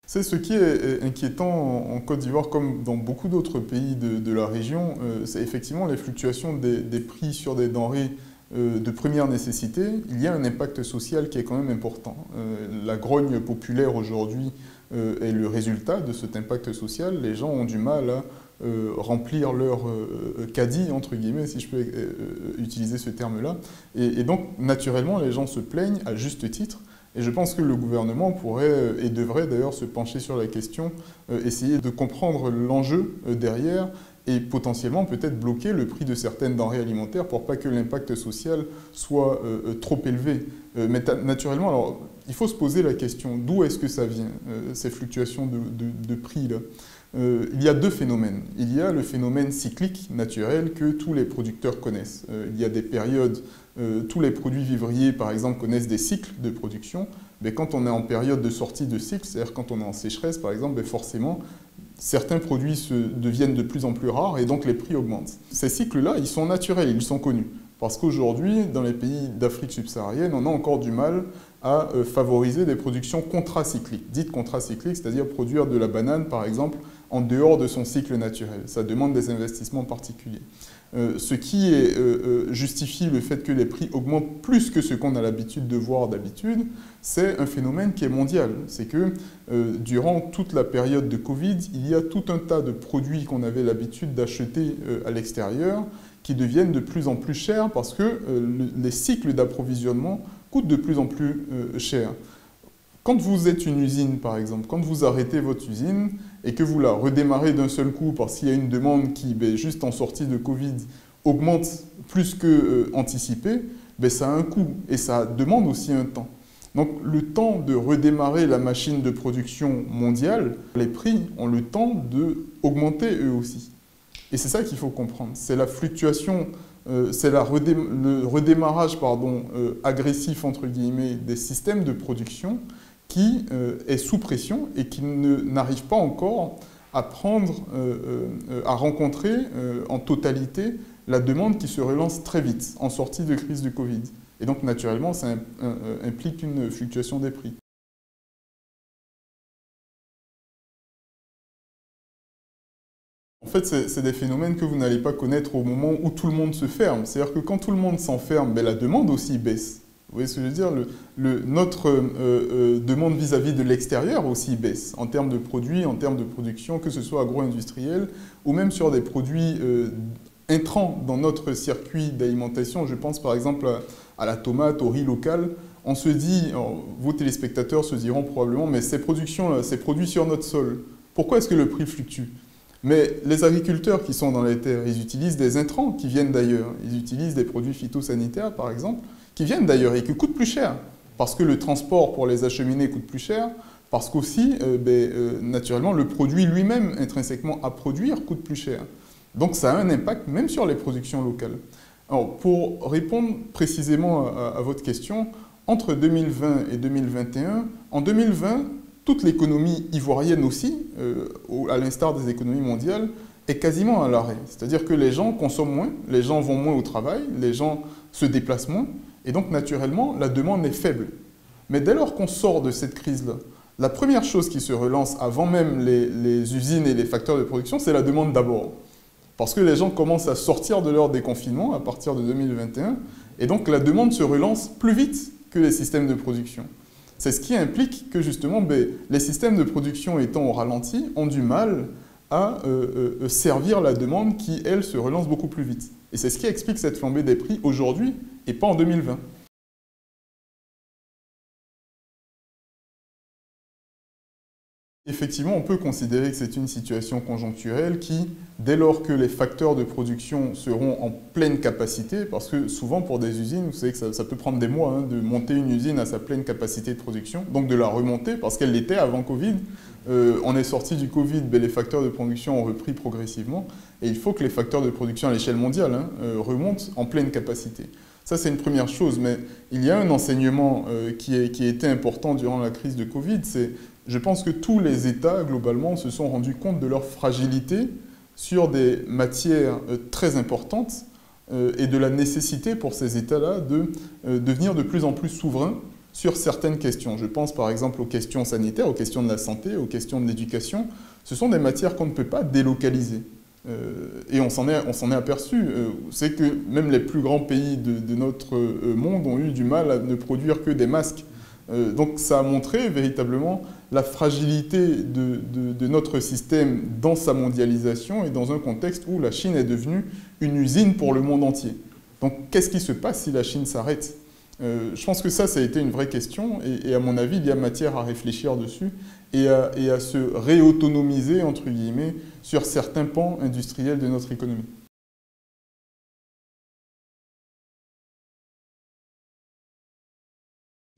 C'est ce qui est inquiétant en Côte d'Ivoire, comme dans beaucoup d'autres pays de la région, c'est effectivement les fluctuations des prix sur des denrées de première nécessité. Il y a un impact social qui est quand même important. La grogne populaire aujourd'hui est le résultat de cet impact social. Les gens ont du mal à remplir leur caddie, entre guillemets, si je peux utiliser ce terme-là. Et donc, naturellement, les gens se plaignent à juste titre. Et je pense que le gouvernement pourrait et devrait d'ailleurs se pencher sur la question, essayer de comprendre l'enjeu derrière et potentiellement peut-être bloquer le prix de certaines denrées alimentaires pour pas que l'impact social soit trop élevé. Mais naturellement, alors, il faut se poser la question, d'où est-ce que ça vient, ces fluctuations de prix-là? Il y a deux phénomènes. Il y a le phénomène cyclique naturel que tous les producteurs connaissent. Il y a des périodes, tous les produits vivriers, par exemple, connaissent des cycles de production. Mais quand on est en période de sortie de cycle, c'est-à-dire quand on est en sécheresse, par exemple, forcément, certains produits deviennent de plus en plus rares et donc les prix augmentent. Ces cycles-là, ils sont naturels, ils sont connus. Parce qu'aujourd'hui, dans les pays d'Afrique subsaharienne, on a encore du mal à favoriser des productions contracycliques, dites contracycliques, c'est-à-dire produire de la banane, par exemple, en dehors de son cycle naturel. Ça demande des investissements particuliers. Ce qui justifie le fait que les prix augmentent plus que ce qu'on a l'habitude de voir d'habitude, c'est un phénomène qui est mondial. C'est que durant toute la période de Covid, il y a tout un tas de produits qu'on avait l'habitude d'acheter à l'extérieur qui deviennent de plus en plus chers parce que les cycles d'approvisionnement coûtent de plus en plus cher. Quand vous êtes une usine, par exemple, quand vous arrêtez votre usine et que vous la redémarrez d'un seul coup parce qu'il y a une demande qui, juste en sortie de Covid, augmente plus qu'anticipé, ça a un coût et ça demande aussi un temps. Donc le temps de redémarrer la machine de production mondiale, les prix ont le temps d'augmenter eux aussi. Et c'est ça qu'il faut comprendre. C'est la fluctuation, c'est le redémarrage agressif, entre guillemets, des systèmes de production qui est sous pression et qui n'arrive pas encore à à rencontrer en totalité la demande qui se relance très vite en sortie de crise du Covid. Et donc, naturellement, ça implique une fluctuation des prix. En fait, c'est des phénomènes que vous n'allez pas connaître au moment où tout le monde se ferme. C'est-à-dire que quand tout le monde s'enferme, la demande aussi baisse. Vous voyez ce que je veux dire? Notre demande vis-à-vis de l'extérieur aussi baisse, en termes de produits, en termes de production, que ce soit agro-industriel, ou même sur des produits intrants dans notre circuit d'alimentation. Je pense par exemple à la tomate, au riz local. On se dit, vos téléspectateurs se diront probablement, mais ces productions-là, ces produits sur notre sol, pourquoi est-ce que le prix fluctue? Mais les agriculteurs qui sont dans les terres, ils utilisent des intrants qui viennent d'ailleurs. Ils utilisent des produits phytosanitaires, par exemple, qui viennent d'ailleurs et qui coûtent plus cher. Parce que le transport pour les acheminer coûte plus cher, parce qu'aussi, naturellement, le produit lui-même, intrinsèquement à produire, coûte plus cher. Donc ça a un impact même sur les productions locales. Alors, pour répondre précisément à votre question, entre 2020 et 2021, en 2020, toute l'économie ivoirienne aussi, à l'instar des économies mondiales, est quasiment à l'arrêt. C'est-à-dire que les gens consomment moins, les gens vont moins au travail, les gens se déplacent moins, et donc naturellement, la demande est faible. Mais dès lors qu'on sort de cette crise-là, la première chose qui se relance avant même les usines et les facteurs de production, c'est la demande d'abord. Parce que les gens commencent à sortir de leur déconfinement à partir de 2021, et donc la demande se relance plus vite que les systèmes de production. C'est ce qui implique que justement, les systèmes de production étant au ralenti, ont du mal à servir la demande qui, elle, se relance beaucoup plus vite. Et c'est ce qui explique cette flambée des prix aujourd'hui et pas en 2020. Effectivement, on peut considérer que c'est une situation conjoncturelle qui, dès lors que les facteurs de production seront en pleine capacité, parce que souvent pour des usines, vous savez que ça peut prendre des mois de monter une usine à sa pleine capacité de production, donc de la remonter, parce qu'elle l'était avant Covid. On est sorti du Covid, les facteurs de production ont repris progressivement, et il faut que les facteurs de production à l'échelle mondiale remontent en pleine capacité. Ça, c'est une première chose, mais il y a un enseignement qui a été important durant la crise de Covid, c'est je pense que tous les États, globalement, se sont rendus compte de leur fragilité sur des matières très importantes et de la nécessité pour ces États-là de devenir de plus en plus souverains sur certaines questions. Je pense par exemple aux questions sanitaires, aux questions de la santé, aux questions de l'éducation. Ce sont des matières qu'on ne peut pas délocaliser. Et on s'en est aperçu. C'est que même les plus grands pays de notre monde ont eu du mal à ne produire que des masques. Donc ça a montré véritablement la fragilité de notre système dans sa mondialisation et dans un contexte où la Chine est devenue une usine pour le monde entier. Donc qu'est-ce qui se passe si la Chine s'arrête ? Je pense que ça a été une vraie question et à mon avis, il y a matière à réfléchir dessus et à se réautonomiser, entre guillemets, sur certains pans industriels de notre économie.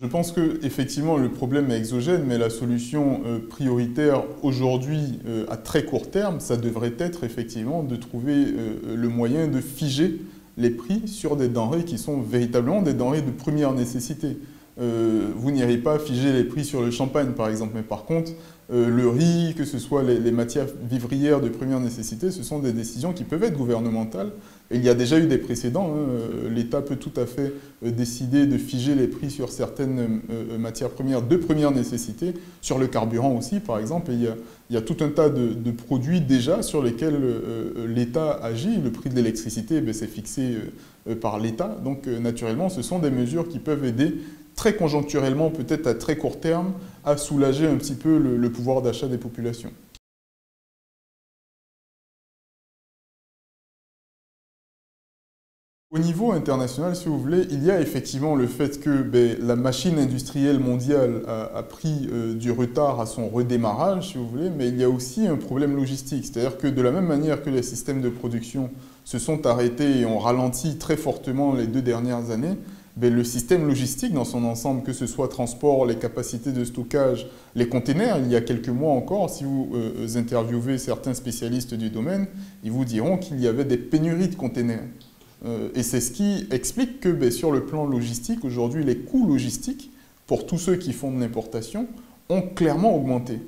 Je pense qu'effectivement, le problème est exogène, mais la solution prioritaire aujourd'hui, à très court terme, ça devrait être effectivement de trouver le moyen de figer les prix sur des denrées qui sont véritablement des denrées de première nécessité. Vous n'irez pas figer les prix sur le champagne, par exemple, mais par contre, le riz, que ce soit les matières vivrières de première nécessité, ce sont des décisions qui peuvent être gouvernementales. Et il y a déjà eu des précédents. L'État peut tout à fait décider de figer les prix sur certaines matières premières de première nécessité, sur le carburant aussi, par exemple. Et il y a tout un tas de produits déjà sur lesquels l'État agit. Le prix de l'électricité, c'est fixé par l'État. Donc, naturellement, ce sont des mesures qui peuvent aider très conjoncturellement, peut-être à très court terme, à soulager un petit peu le pouvoir d'achat des populations. Au niveau international, si vous voulez, il y a effectivement le fait que la machine industrielle mondiale a pris du retard à son redémarrage, si vous voulez, mais il y a aussi un problème logistique. C'est-à-dire que de la même manière que les systèmes de production se sont arrêtés et ont ralenti très fortement les 2 dernières années, le système logistique dans son ensemble, que ce soit transport, les capacités de stockage, les containers, il y a quelques mois encore, si vous interviewez certains spécialistes du domaine, ils vous diront qu'il y avait des pénuries de containers. Et c'est ce qui explique que sur le plan logistique, aujourd'hui, les coûts logistiques, pour tous ceux qui font de l'importation, ont clairement augmenté,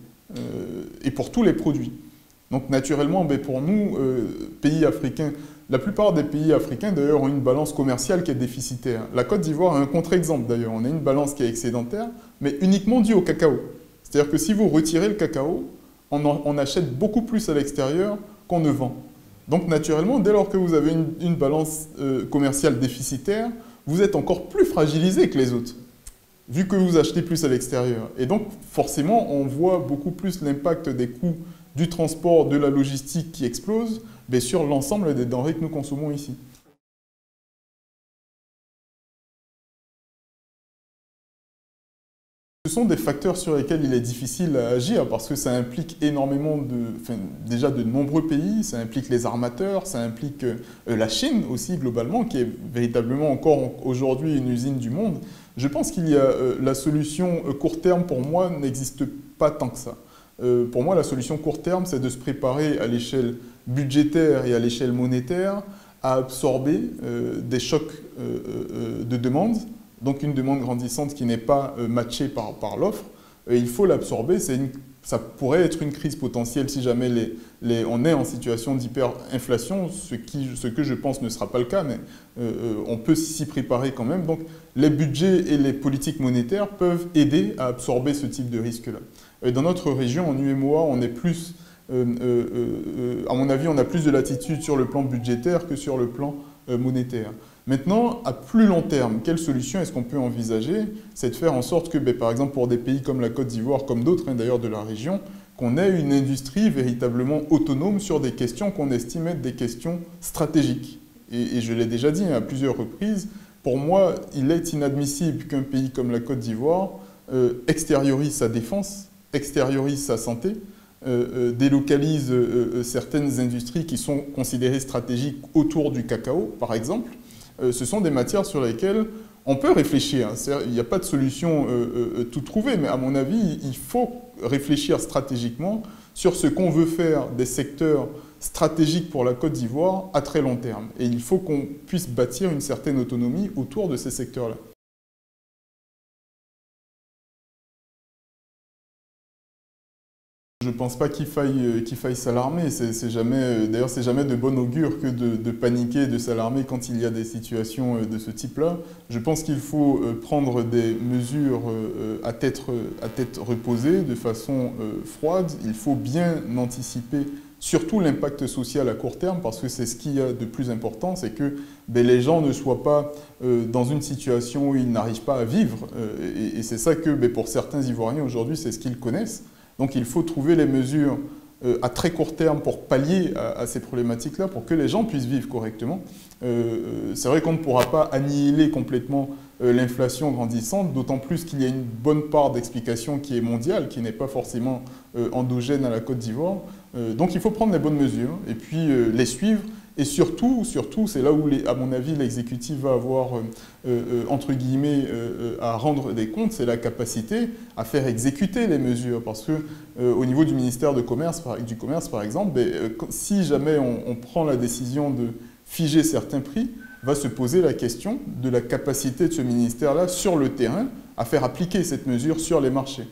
et pour tous les produits. Donc naturellement, pour nous, pays africains, la plupart des pays africains d'ailleurs ont une balance commerciale qui est déficitaire. La Côte d'Ivoire est un contre-exemple d'ailleurs, on a une balance qui est excédentaire, mais uniquement due au cacao. C'est-à-dire que si vous retirez le cacao, on achète beaucoup plus à l'extérieur qu'on ne vend. Donc naturellement, dès lors que vous avez une balance commerciale déficitaire, vous êtes encore plus fragilisé que les autres, vu que vous achetez plus à l'extérieur. Et donc forcément, on voit beaucoup plus l'impact des coûts du transport, de la logistique qui explose, sur l'ensemble des denrées que nous consommons ici. Ce sont des facteurs sur lesquels il est difficile à agir parce que ça implique énormément déjà de nombreux pays, ça implique les armateurs, ça implique la Chine aussi globalement, qui est véritablement encore aujourd'hui une usine du monde. Je pense qu'il y a la solution court terme pour moi n'existe pas tant que ça. Pour moi, la solution court terme, c'est de se préparer à l'échelle budgétaire et à l'échelle monétaire à absorber des chocs de demande, donc une demande grandissante qui n'est pas matchée par l'offre. Il faut l'absorber, ça pourrait être une crise potentielle si jamais on est en situation d'hyperinflation, ce que je pense ne sera pas le cas, mais on peut s'y préparer quand même. Donc les budgets et les politiques monétaires peuvent aider à absorber ce type de risque-là. Dans notre région, en UEMOA, on est plus, à mon avis, on a plus de latitude sur le plan budgétaire que sur le plan monétaire. Maintenant, à plus long terme, quelle solution est-ce qu'on peut envisager? C'est de faire en sorte que, par exemple, pour des pays comme la Côte d'Ivoire, comme d'autres d'ailleurs de la région, qu'on ait une industrie véritablement autonome sur des questions qu'on estime être des questions stratégiques. Et je l'ai déjà dit à plusieurs reprises, pour moi, il est inadmissible qu'un pays comme la Côte d'Ivoire extériorise sa défense, extériorise sa santé, délocalise certaines industries qui sont considérées stratégiques autour du cacao, par exemple. Ce sont des matières sur lesquelles on peut réfléchir. Il n'y a pas de solution tout trouvée, mais à mon avis, il faut réfléchir stratégiquement sur ce qu'on veut faire des secteurs stratégiques pour la Côte d'Ivoire à très long terme. Et il faut qu'on puisse bâtir une certaine autonomie autour de ces secteurs-là. Je ne pense pas qu'il faille s'alarmer. D'ailleurs, c'est jamais de bon augure que de paniquer, de s'alarmer quand il y a des situations de ce type-là. Je pense qu'il faut prendre des mesures à tête reposée, de façon froide. Il faut bien anticiper surtout l'impact social à court terme, parce que c'est ce qu'il y a de plus important, c'est que les gens ne soient pas dans une situation où ils n'arrivent pas à vivre. Et c'est ça que pour certains Ivoiriens aujourd'hui, c'est ce qu'ils connaissent. Donc il faut trouver les mesures à très court terme pour pallier à ces problématiques-là, pour que les gens puissent vivre correctement. C'est vrai qu'on ne pourra pas annihiler complètement l'inflation grandissante, d'autant plus qu'il y a une bonne part d'explication qui est mondiale, qui n'est pas forcément endogène à la Côte d'Ivoire. Donc il faut prendre les bonnes mesures et puis les suivre. Et surtout, c'est là où, à mon avis, l'exécutif va avoir, entre guillemets, à rendre des comptes, c'est la capacité à faire exécuter les mesures. Parce que au niveau du ministère du Commerce, par exemple, si jamais on prend la décision de figer certains prix, va se poser la question de la capacité de ce ministère-là sur le terrain à faire appliquer cette mesure sur les marchés.